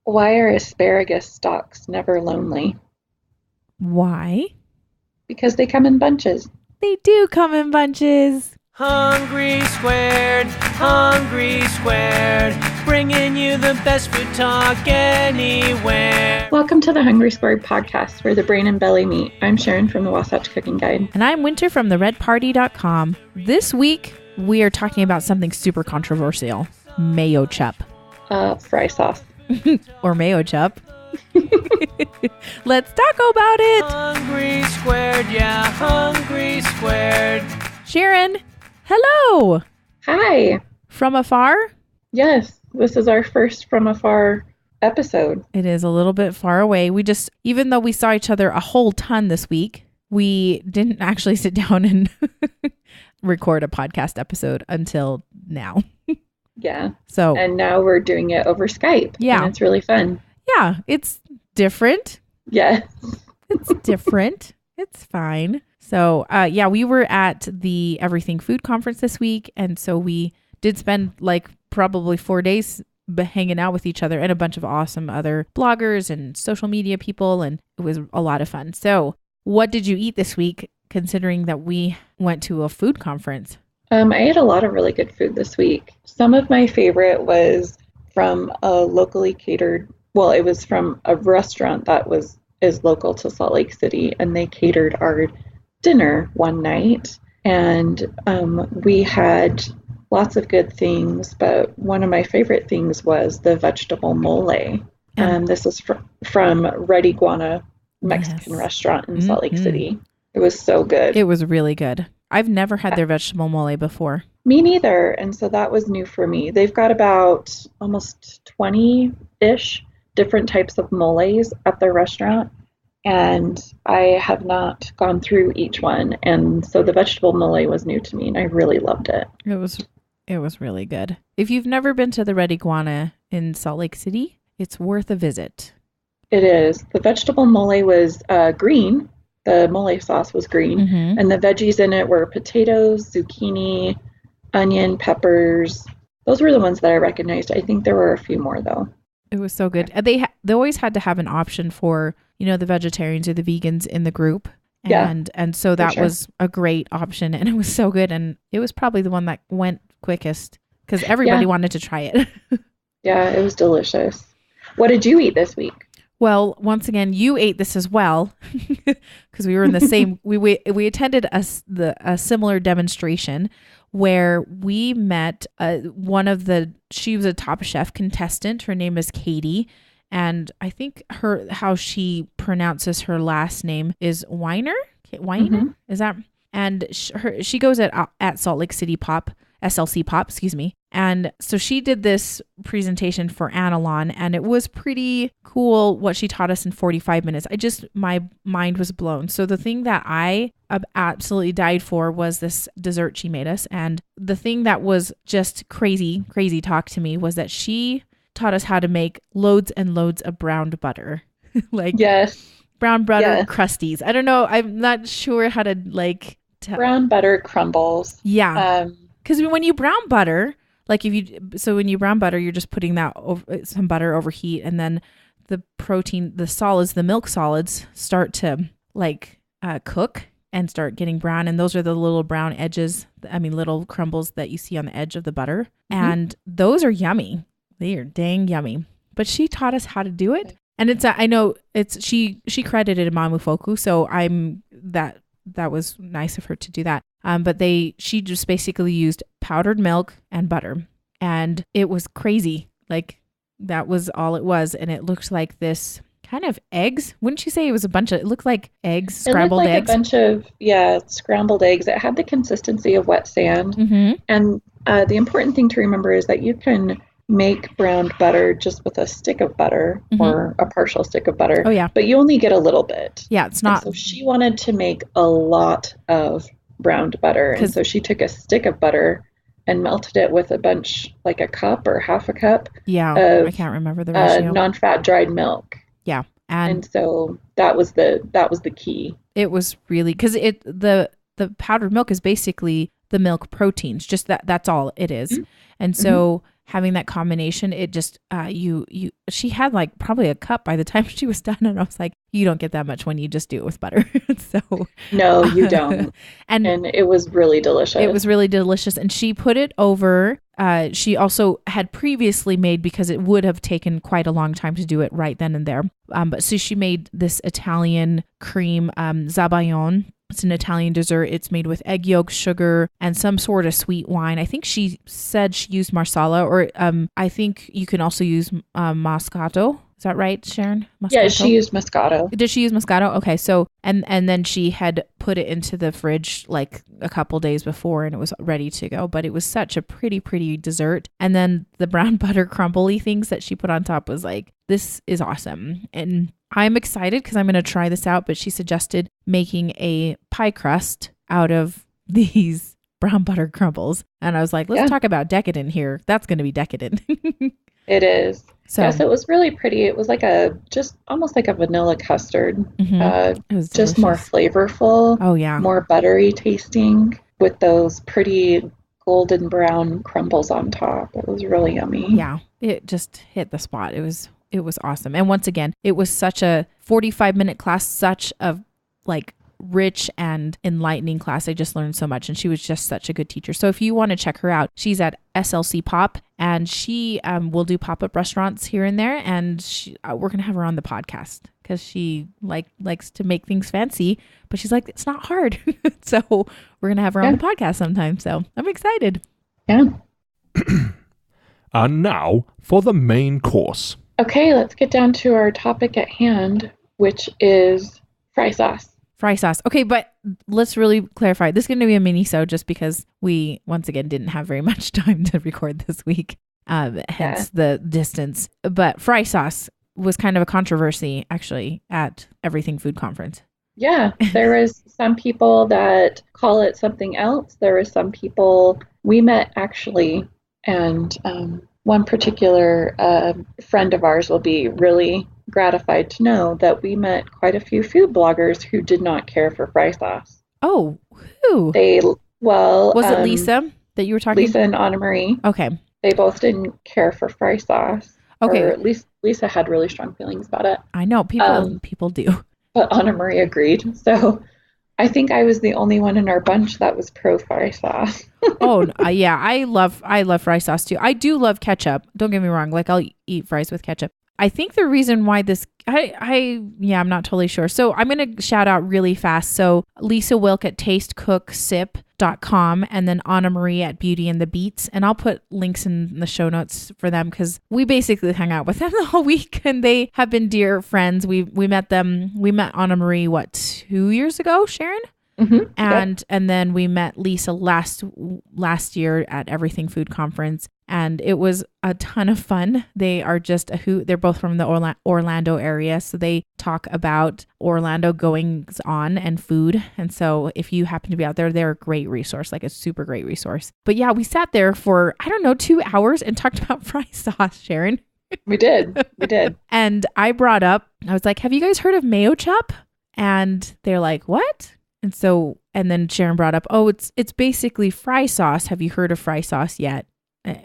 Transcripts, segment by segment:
Why are asparagus stalks never lonely? Why? Because they come in bunches. They do come in bunches. Hungry Squared, bringing you the best food talk anywhere. Welcome to the Hungry Squared podcast, where the brain and belly meet. I'm Sharon from the Wasatch Cooking Guide. And I'm Winter from theredparty.com. This week, we are talking about something super controversial. MayoChup. Fry sauce. Or MayoChup. Let's talk about it. Hungry Squared, yeah, Hungry Squared. Sharon, hello. Hi. From afar? Yes, this is our first from afar episode. It is a little bit far away. Even though we saw each other a whole ton this week, we didn't actually sit down and record a podcast episode until now. Yeah. So, and now we're doing it over Skype. Yeah. And it's really fun. Yeah, it's different. Yes. It's different. It's fine. So, we were at the Everything Food Conference this week. And so we did spend probably 4 days hanging out with each other and a bunch of awesome other bloggers and social media people. And it was a lot of fun. So what did you eat this week, considering that we went to a food conference? I ate a lot of really good food this week. Some of my favorite was from a locally catered, well, it was from a restaurant that is local to Salt Lake City, and they catered our dinner one night. And we had lots of good things, but one of my favorite things was the vegetable mole. This is from Red Iguana Mexican restaurant in Salt Lake City. It was so good. It was really good. I've never had their vegetable mole before. Me neither. And so that was new for me. They've got about almost 20-ish different types of moles at their restaurant. And I have not gone through each one. And so the vegetable mole was new to me, and I really loved it. It was really good. If you've never been to the Red Iguana in Salt Lake City, it's worth a visit. It is. The vegetable mole was green. The mole sauce was green. Mm-hmm. And the veggies in it were potatoes, zucchini, onion, peppers. Those were the ones that I recognized. I think there were a few more, though. It was so good. They always had to have an option for, the vegetarians or the vegans in the group. And so that was a great option, and it was so good. And it was probably the one that went quickest because everybody wanted to try it. Yeah, it was delicious. What did you eat this week? Well, once again, you ate this as well because we were in the same, we attended a similar demonstration where we met she was a Top Chef contestant. Her name is Katie. And I think how she pronounces her last name is Weiner. Mm-hmm. Is that? And she goes at Salt Lake City SLC Pop, excuse me. And so she did this presentation for Analon, and it was pretty cool what she taught us in 45 minutes. My mind was blown. So the thing that I absolutely died for was this dessert she made us. And the thing that was just crazy talk to me was that she taught us how to make loads and loads of browned butter. Yes. Brown butter crusties. I don't know. I'm not sure how to brown butter crumbles. Yeah. Because when you brown butter, when you brown butter, you're just putting some butter over heat, and then the protein, the milk solids start to cook and start getting brown. And those are the little brown edges. Little crumbles that you see on the edge of the butter. Mm-hmm. And those are yummy. They are dang yummy. But she taught us how to do it. And she credited Mamufoku. So that was nice of her to do that. But she just basically used powdered milk and butter, and it was crazy. That was all it was. And it looked like this kind of eggs. Wouldn't you say it was it looked like eggs, scrambled eggs? A bunch of, scrambled eggs. It had the consistency of wet sand. Mm-hmm. And the important thing to remember is that you can make browned butter just with a stick of butter or a partial stick of butter. Oh, yeah. But you only get a little bit. Yeah, it's not. And so she wanted to make a lot of browned butter. And so she took a stick of butter and melted it with a bunch, like a cup or half a cup. Yeah, I can't remember the ratio. Non-fat dried milk. Yeah. And so that was the key. It was really, because the powdered milk is basically the milk proteins, just that's all it is. Mm-hmm. And so having that combination, it just, she had like probably a cup by the time she was done. And I was like, you don't get that much when you just do it with butter. So no, you don't. and it was really delicious. It was really delicious. And she put it over, she also had previously made, because it would have taken quite a long time to do it right then and there. But so she made this Italian cream, zabaglione. It's an Italian dessert. It's made with egg yolk, sugar, and some sort of sweet wine. I think she said she used Marsala, or I think you can also use Moscato. Is that right, Sharon? Moscato? Yeah, she used Moscato. Did she use Moscato? Okay, so and then she had put it into the fridge like a couple days before, and it was ready to go. But it was such a pretty dessert. And then the brown butter crumbly things that she put on top was like, this is awesome. And I'm excited because I'm going to try this out, but she suggested making a pie crust out of these brown butter crumbles. And I was like, let's talk about decadent here. That's going to be decadent. It is. So, yes, it was really pretty. It was like just almost like a vanilla custard. It was just delicious. More flavorful. Oh, yeah. More buttery tasting with those pretty golden brown crumbles on top. It was really yummy. Yeah, it just hit the spot. It was awesome. And once again, it was such a 45-minute class, such a like rich and enlightening class. I just learned so much, and she was just such a good teacher. So if you want to check her out, she's at SLC Pop, and she will do pop-up restaurants here and there, and we're gonna have her on the podcast because she likes to make things fancy, but she's like, it's not hard. So we're gonna have her on the podcast sometime. So I'm excited. Yeah. And now for the main course. Okay, let's get down to our topic at hand, which is fry sauce. Fry sauce. Okay, but let's really clarify. This is going to be a mini-sode just because we, once again, didn't have very much time to record this week, hence the distance. But fry sauce was kind of a controversy, actually, at Everything Food Conference. Yeah, there was some people that call it something else. There were some people we met, actually, and one particular friend of ours will be really gratified to know that we met quite a few food bloggers who did not care for fry sauce. Oh, who? Was it Lisa that you were talking? Lisa and Anna Marie. Okay. They both didn't care for fry sauce. Okay. Or at least Lisa had really strong feelings about it. I know people do. But Anna Marie agreed. So I think I was the only one in our bunch that was pro fry sauce. Yeah, I love fry sauce too. I do love ketchup. Don't get me wrong. Like I'll eat fries with ketchup. I think the reason why I'm not totally sure. So I'm going to shout out really fast. So Lisa Wilk at tastecooksip.com, and then Anna Marie at Beauty and the Beats. And I'll put links in the show notes for them because we basically hung out with them the whole week, and they have been dear friends. We met them. We met Anna Marie, 2 years ago, Sharon? Mm-hmm. And then we met Lisa last year at Everything Food Conference, and it was a ton of fun. They are just a hoot. They're both from the Orlando area, so they talk about Orlando goings on and food. And so if you happen to be out there, they're a great resource, like a super great resource. But yeah, we sat there for 2 hours and talked about fry sauce, Sharon. We did. And I was like, have you guys heard of MayoChup? And they're like, what? And then Sharon brought up, it's basically fry sauce. Have you heard of fry sauce yet?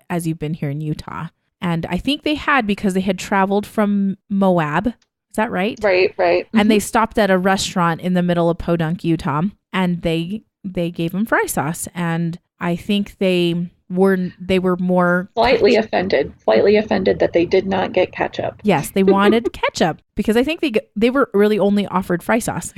As you've been here in Utah. And I think they had, because they had traveled from Moab. Is that right? Right. Mm-hmm. And they stopped at a restaurant in the middle of Podunk, Utah, and they gave them fry sauce. And I think they were more slightly offended that they did not get ketchup. Yes, they wanted ketchup because I think they were really only offered fry sauce.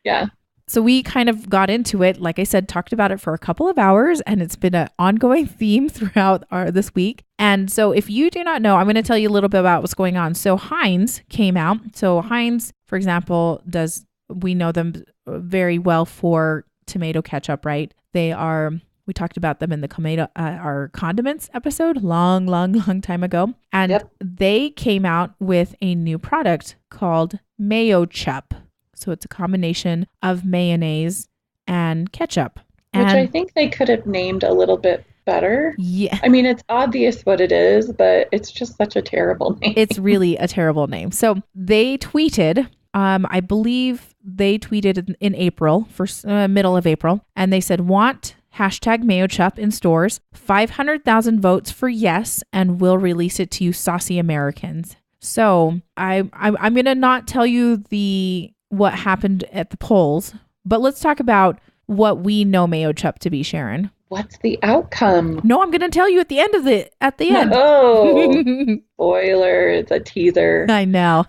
Yeah. So we kind of got into it, like I said, talked about it for a couple of hours, and it's been an ongoing theme throughout this week. And so if you do not know, I'm going to tell you a little bit about what's going on. So Heinz came out. So Heinz, for example, we know them very well for tomato ketchup, right? We talked about them in the our condiments episode long time ago. And They came out with a new product called MayoChup. So it's a combination of mayonnaise and ketchup. Which I think they could have named a little bit better. Yeah. I mean, it's obvious what it is, but it's just such a terrible name. It's really a terrible name. So they tweeted, I believe they tweeted in April, middle of April, and they said, want Hashtag MayoChup in stores. 500,000 votes for yes, and we'll release it to you saucy Americans. So I'm going to not tell you what happened at the polls, but let's talk about what we know MayoChup to be, Sharon. What's the outcome? No, I'm going to tell you at the end. Oh, spoiler. It's a teaser. I know.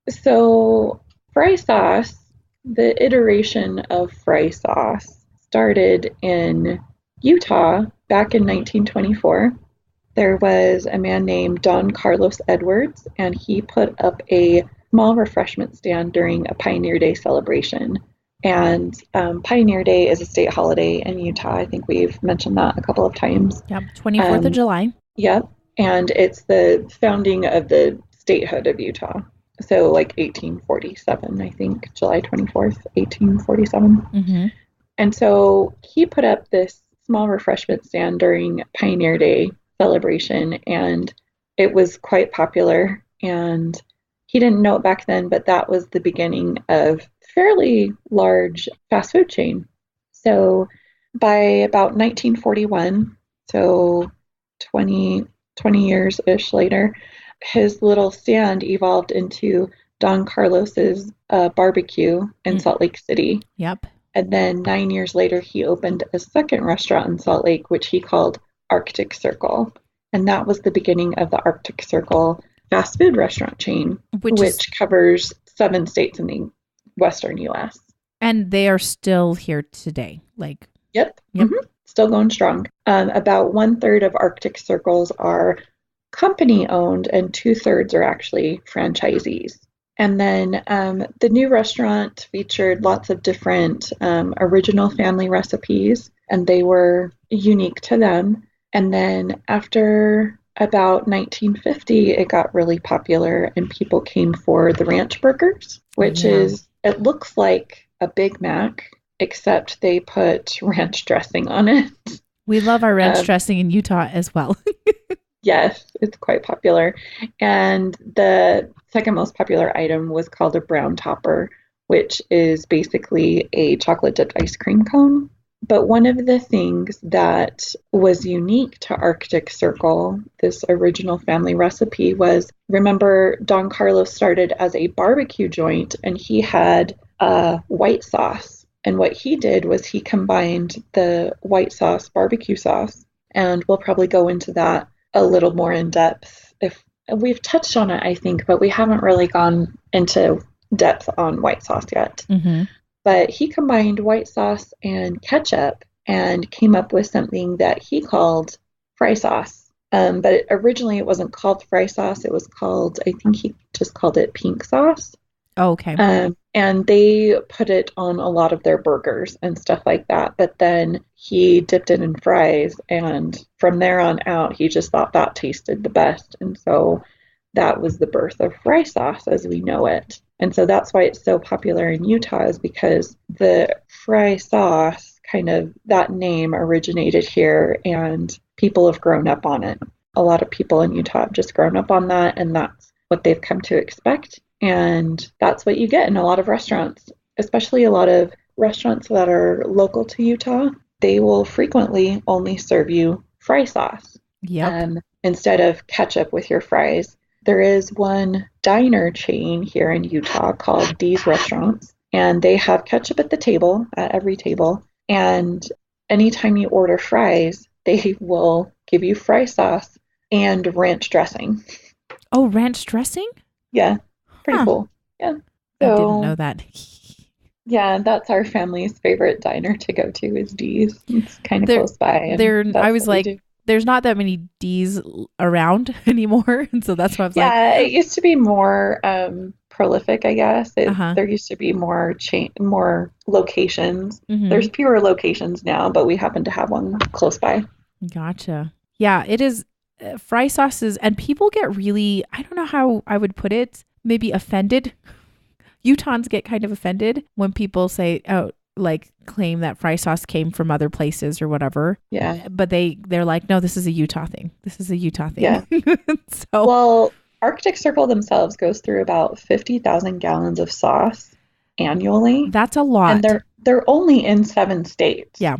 So fry sauce, the iteration of fry sauce started in Utah back in 1924. There was a man named Don Carlos Edwards, and he put up a small refreshment stand during a Pioneer Day celebration. And Pioneer Day is a state holiday in Utah. I think we've mentioned that a couple of times. Yep, 24th of July. Yep, and it's the founding of the statehood of Utah. So like 1847, I think, July 24th, 1847. Mm-hmm. And so he put up this small refreshment stand during Pioneer Day celebration, and it was quite popular. And he didn't know it back then, but that was the beginning of fairly large fast food chain. So by about 1941, so 20 years-ish later, his little stand evolved into Don Carlos's barbecue in Salt Lake City. Yep. And then 9 years later, he opened a second restaurant in Salt Lake, which he called Arctic Circle. And that was the beginning of the Arctic Circle fast food restaurant chain, which covers 7 states in the western U.S. And they are still here today. Yep. Mm-hmm. Still going strong. About 1/3 of Arctic Circles are company owned, and 2/3 are actually franchisees. And then the new restaurant featured lots of different original family recipes, and they were unique to them. And then after about 1950, it got really popular, and people came for the ranch burgers, which it looks like a Big Mac, except they put ranch dressing on it. We love our ranch dressing in Utah as well. Yes, it's quite popular. And the second most popular item was called a brown topper, which is basically a chocolate dipped ice cream cone. But one of the things that was unique to Arctic Circle, this original family recipe, was, remember, Don Carlos started as a barbecue joint, and he had white sauce. And what he did was he combined the white sauce, barbecue sauce, and we'll probably go into that a little more in depth. If we've touched on it, I think, but we haven't really gone into depth on white sauce yet. Mm-hmm. But he combined white sauce and ketchup and came up with something that he called fry sauce. But originally it wasn't called fry sauce. It was called, I think he just called it pink sauce. Oh, okay. And they put it on a lot of their burgers and stuff like that. But then he dipped it in fries, and from there on out, he just thought that tasted the best. And so that was the birth of fry sauce as we know it. And so that's why it's so popular in Utah, is because the fry sauce, kind of that name originated here, and people have grown up on it. A lot of people in Utah have just grown up on that, and that's what they've come to expect. And that's what you get in a lot of restaurants, especially a lot of restaurants that are local to Utah. They will frequently only serve you fry sauce instead of ketchup with your fries. There is one diner chain here in Utah called Dee's Restaurants, and they have ketchup at the table, at every table. And anytime you order fries, they will give you fry sauce and ranch dressing. Oh, ranch dressing? Yeah. Pretty cool. Yeah. So, I didn't know that. Yeah, that's our family's favorite diner to go to is Dee's. It's kind of close by. I was like, there's not that many Dee's around anymore. And so that's why I was like. Yeah, it used to be more prolific, I guess. There used to be more locations. Mm-hmm. There's fewer locations now, but we happen to have one close by. Gotcha. Yeah, it is. Fry sauces, and people get really, I don't know how I would put it, maybe offended. Utahns get kind of offended when people say, claim that fry sauce came from other places or whatever. Yeah. But they're like, no, this is a Utah thing. This is a Utah thing. Yeah. Well, Arctic Circle themselves goes through about 50,000 gallons of sauce annually. That's a lot. And they're only in 7 states. Yeah.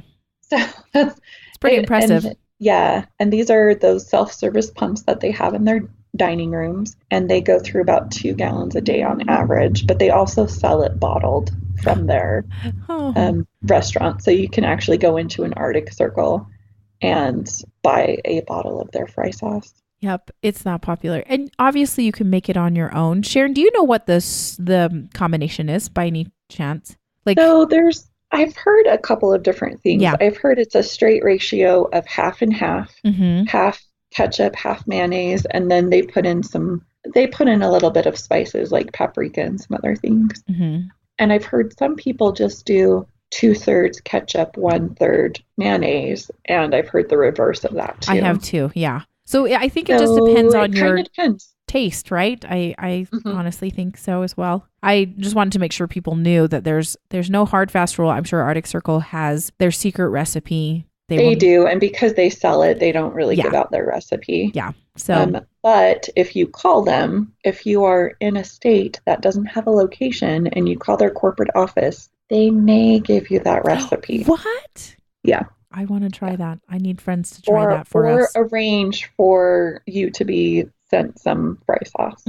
So that's It's pretty impressive. And yeah, and these are those self-service pumps that they have in their dining rooms, and they go through about 2 gallons a day on average, but they also sell it bottled from their Oh, restaurant. So you can actually go into an Arctic Circle and buy a bottle of their fry sauce. yep. It's not popular. And obviously you can make it on your own. Sharon, do you know what the combination is by any chance? Like, So I've heard a couple of different things. yeah. I've heard it's a straight ratio of half and half, Mm-hmm. half ketchup, half mayonnaise, and then they put in a little bit of spices like paprika and some other things. Mm-hmm. And I've heard some people just do 2/3 ketchup, 1/3 mayonnaise, and I've heard the reverse of that too. I have too. Yeah. So I think it just depends on your Depends. taste, right? I Mhm. honestly think so as well. I just wanted to make sure people knew that there's no hard fast rule. I'm sure Arctic Circle has their secret recipe. They do, and because they sell it, they don't really give out their recipe. Yeah. So But if you call them, if you are in a state that doesn't have a location and you call their corporate office, they may give you that recipe. what? Yeah. I want to try that. I need friends to try that for us. Or arrange for you to be sent some fry sauce.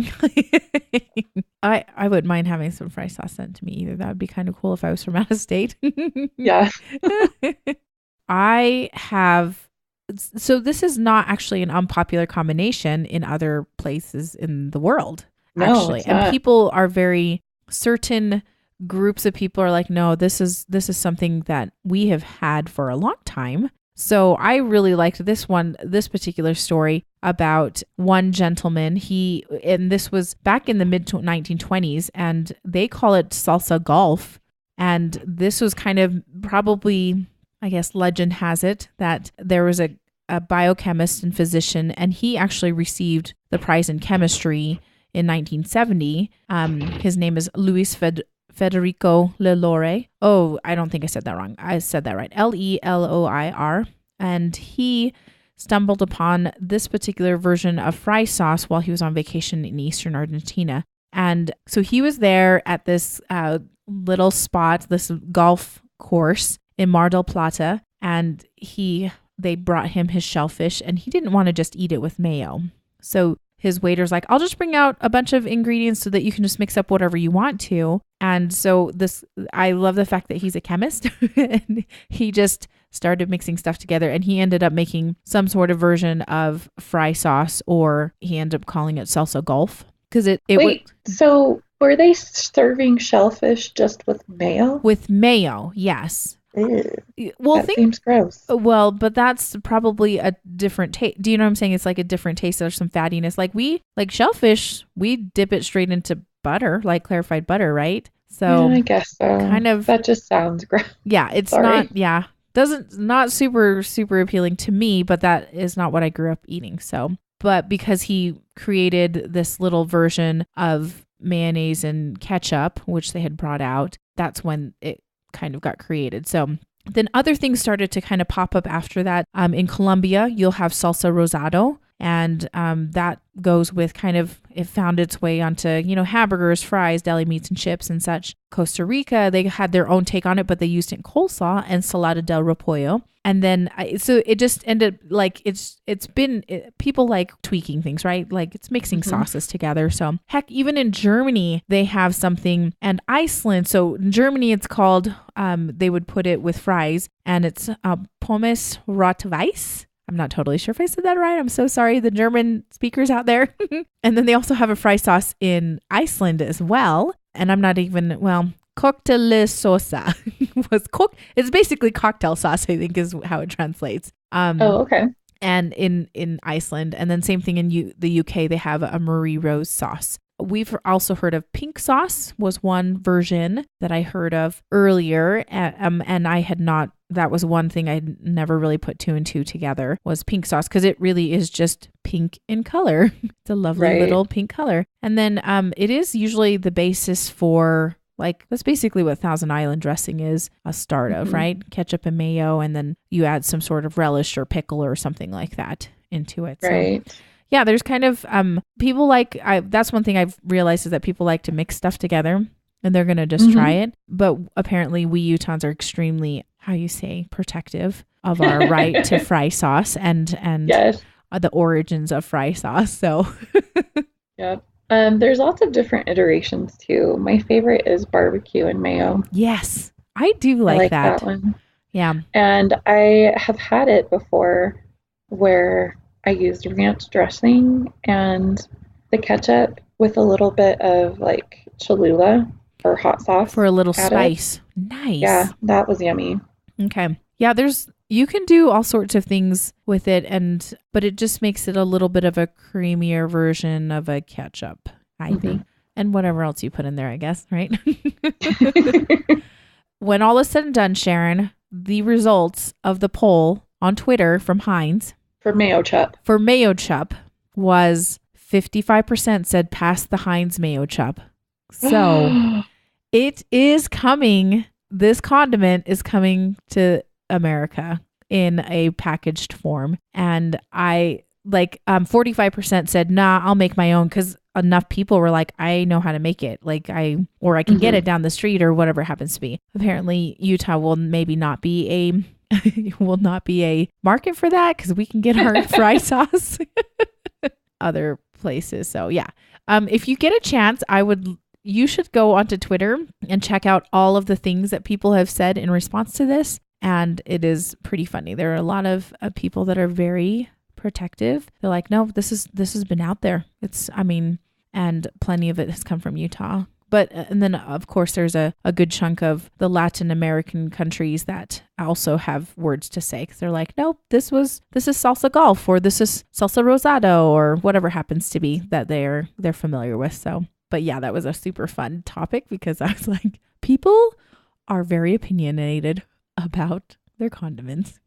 I wouldn't mind having some fry sauce sent to me either. That would be kind of cool if I was from out of state. Yeah. I have, so this is not actually an unpopular combination in other places in the world, No, actually. it's And not. people are certain groups of people are like, no, this is something that we have had for a long time. So I really liked this particular story about one gentleman. And this was back in the mid 1920s, and they call it salsa golf. And this was kind of probably, I guess, legend has it that there was a biochemist and physician, and he actually received the prize in chemistry in 1970. His name is Luis Federico Leloir. Oh, I don't think I said that wrong. I said that right. Leloir. And he stumbled upon this particular version of fry sauce while he was on vacation in eastern Argentina. And so he was there at this little spot, this golf course in Mar del Plata, and they brought him his shellfish, and he didn't want to just eat it with mayo. So his waiter's like, I'll just bring out a bunch of ingredients so that you can just mix up whatever you want to. And so I love the fact that he's a chemist. And he just started mixing stuff together, and he ended up making some sort of version of fry sauce, or he ended up calling it salsa golf. Because Wait, so were they serving shellfish just with mayo? With mayo, yes. Ew, Well, that seems gross. Well, but that's probably a different taste. Do you know what I'm saying? It's like a different taste. There's some fattiness. Like shellfish, we dip it straight into butter, like clarified butter, right? So Yeah, I guess so. kind of- That just sounds gross. yeah, it's Sorry. not super, super appealing to me, but that is not what I grew up eating. So, but because he created this little version of mayonnaise and ketchup, which they had brought out, that's when it kind of got created. So then other things started to kind of pop up after that. In Colombia, you'll have salsa rosado, and that goes with it found its way onto, hamburgers, fries, deli meats, and chips and such. Costa Rica, they had their own take on it, but they used it in coleslaw and salada del repollo. And then, so it just ended like people like tweaking things, right? Like it's mixing sauces together. So heck, even in Germany, they have something, and Iceland. So in Germany, it's called, they would put it with fries, and it's pommes rot-weiss. I'm not totally sure if I said that right. I'm so sorry, the German speakers out there. And then they also have a fry sauce in Iceland as well. And I'm not even, Cocktailsauce was cooked. It's basically cocktail sauce, I think is how it translates. Okay. And in Iceland. And then same thing in the UK, they have a Marie Rose sauce. We've also heard of pink sauce was one version that I heard of earlier. And I had not, that was one thing I never really put two and two together, was pink sauce, because it really is just pink in color. It's a lovely little pink color. And then it is usually the basis for, that's basically what Thousand Island dressing is a start of, right? Ketchup and mayo, and then you add some sort of relish or pickle or something like that into it. Right. So, yeah, there's kind of people that's one thing I've realized is that people like to mix stuff together, and they're going to just try it. But apparently we Utahns are extremely, protective of our right to fry sauce and Yes. the origins of fry sauce. So Yep. There's lots of different iterations too. My favorite is barbecue and mayo. yes, I do I like like that. that one. Yeah. And I have had it before where I used ranch dressing and the ketchup with a little bit of like Cholula or hot sauce For a little added. spice. Nice. Yeah, that was yummy. Okay. Yeah, you can do all sorts of things with it but it just makes it a little bit of a creamier version of a ketchup, I think. And whatever else you put in there, I guess, right? When all is said and done, Sharon, the results of the poll on Twitter from Heinz For MayoChup. for MayoChup was 55% said pass the Heinz MayoChup. So it is coming. This condiment is coming to America in a packaged form. And 45% said, nah, I'll make my own, because enough people were like, I know how to make it. I can get it down the street or whatever it happens to be. Apparently Utah will maybe not be a market for that, because we can get our fry sauce other places. So yeah. If you get a chance, you should go onto Twitter and check out all of the things that people have said in response to this. And it is pretty funny. There are a lot of people that are very protective. They're like, no, this has been out there. And plenty of it has come from Utah. But, and then of course there's a good chunk of the Latin American countries that also have words to say. 'Cause they're like, nope, this is salsa golf, or this is salsa rosado, or whatever happens to be that they're familiar with. So, but yeah, that was a super fun topic, because I was like, people are very opinionated about their condiments,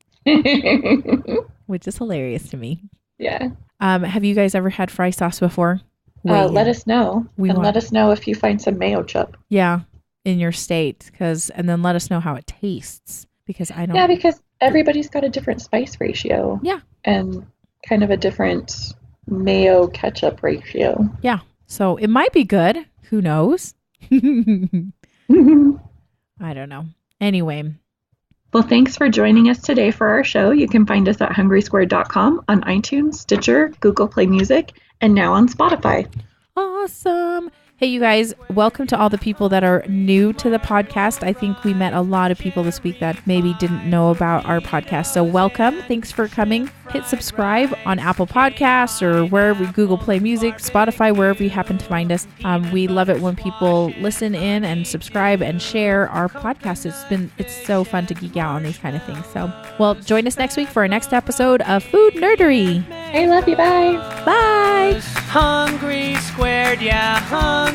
which is hilarious to me. Yeah. Have you guys ever had fry sauce before? Let us know. Let us know if you find some MayoChup. Yeah, in your state, and then let us know how it tastes, because I don't. Yeah, because everybody's got a different spice ratio. Yeah. And kind of a different mayo ketchup ratio. Yeah. So it might be good. Who knows? I don't know. Anyway. Well, thanks for joining us today for our show. You can find us at hungrysquared.com, on iTunes, Stitcher, Google Play Music, and now on Spotify. Awesome. Hey, you guys, welcome to all the people that are new to the podcast. I think we met a lot of people this week that maybe didn't know about our podcast. So welcome. Thanks for coming. Hit subscribe on Apple Podcasts or wherever, Google Play Music, Spotify, wherever you happen to find us. We love it when people listen in and subscribe and share our podcast. It's so fun to geek out on these kind of things. So, well, join us next week for our next episode of Food Nerdery. I love you. Bye. Bye. Hungry squared, yeah, hungry